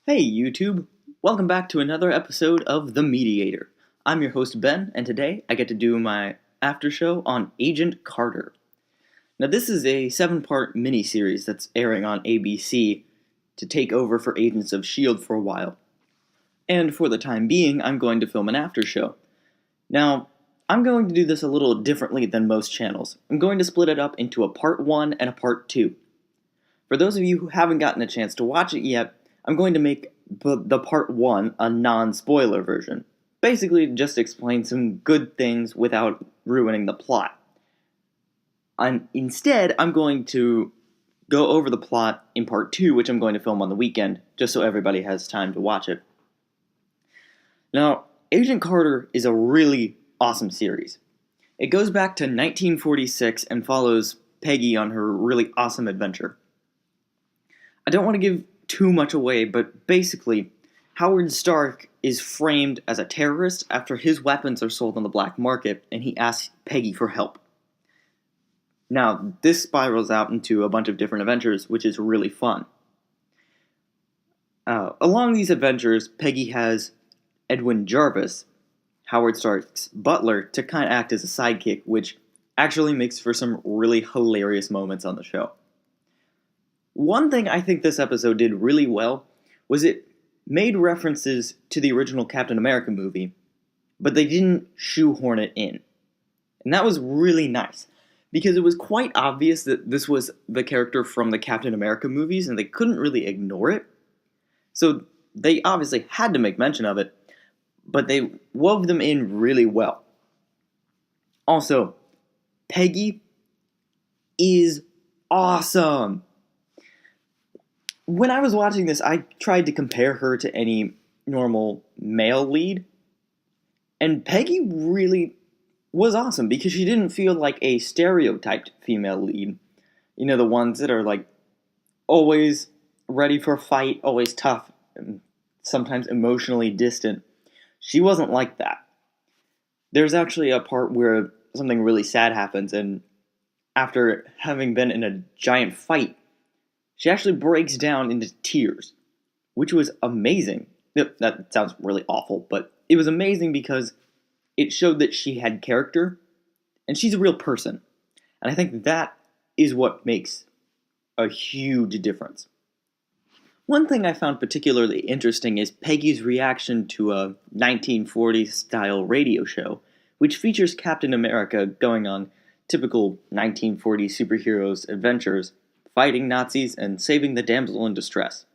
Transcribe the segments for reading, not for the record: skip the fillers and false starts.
Hey YouTube! Welcome back to another episode of The Mediator. I'm your host Ben, and today I get to do my after show on Agent Carter. Now this is a 7-part miniseries that's airing on ABC to take over for Agents of S.H.I.E.L.D. for a while. And for the time being, I'm going to film an after show. Now, I'm going to do this a little differently than most channels. I'm going to split it up into a part 1 and a part 2. For those of you who haven't gotten a chance to watch it yet, I'm going to make the part 1 a non-spoiler version. Basically, just explain some good things without ruining the plot. Instead, I'm going to go over the plot in part 2, which I'm going to film on the weekend, just so everybody has time to watch it. Now, Agent Carter is a really awesome series. It goes back to 1946 and follows Peggy on her really awesome adventure. I don't want to give too much away, but basically, Howard Stark is framed as a terrorist after his weapons are sold on the black market, and he asks Peggy for help. Now, this spirals out into a bunch of different adventures, which is really fun. Along these adventures, Peggy has Edwin Jarvis, Howard Stark's butler, to kind of act as a sidekick, which actually makes for some really hilarious moments on the show. One thing I think this episode did really well was it made references to the original Captain America movie, but they didn't shoehorn it in. And that was really nice, because it was quite obvious that this was the character from the Captain America movies, and they couldn't really ignore it. So they obviously had to make mention of it, but they wove them in really well. Also, Peggy is awesome! When I was watching this, I tried to compare her to any normal male lead, and Peggy really was awesome because she didn't feel like a stereotyped female lead. You know, the ones that are like always ready for a fight, always tough, and sometimes emotionally distant. She wasn't like that. There's actually a part where something really sad happens, and after having been in a giant fight, she actually breaks down into tears, which was amazing. That sounds really awful, but it was amazing because it showed that she had character, and she's a real person. And I think that is what makes a huge difference. One thing I found particularly interesting is Peggy's reaction to a 1940s-style radio show, which features Captain America going on typical 1940s superheroes' adventures, fighting Nazis, and saving the damsel in distress.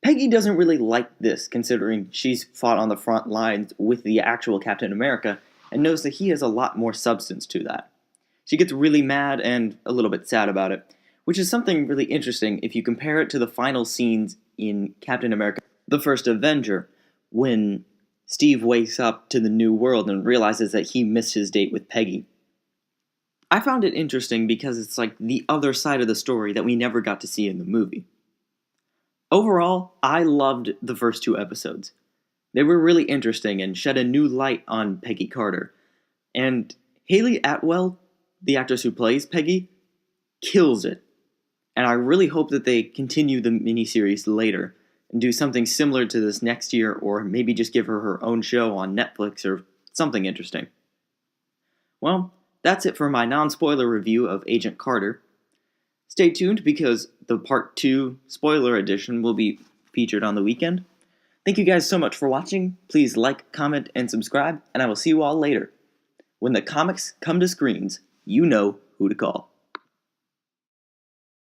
Peggy doesn't really like this, considering she's fought on the front lines with the actual Captain America, and knows that he has a lot more substance to that. She gets really mad and a little bit sad about it, which is something really interesting if you compare it to the final scenes in Captain America: The First Avenger, when Steve wakes up to the new world and realizes that he missed his date with Peggy. I found it interesting because it's like the other side of the story that we never got to see in the movie. Overall, I loved the first 2 episodes. They were really interesting and shed a new light on Peggy Carter. And Haley Atwell, the actress who plays Peggy, kills it. And I really hope that they continue the miniseries later and do something similar to this next year, or maybe just give her her own show on Netflix or something interesting. Well, that's it for my non-spoiler review of Agent Carter. Stay tuned because the Part 2 spoiler edition will be featured on the weekend. Thank you guys so much for watching. Please like, comment, and subscribe, and I will see you all later. When the comics come to screens, you know who to call.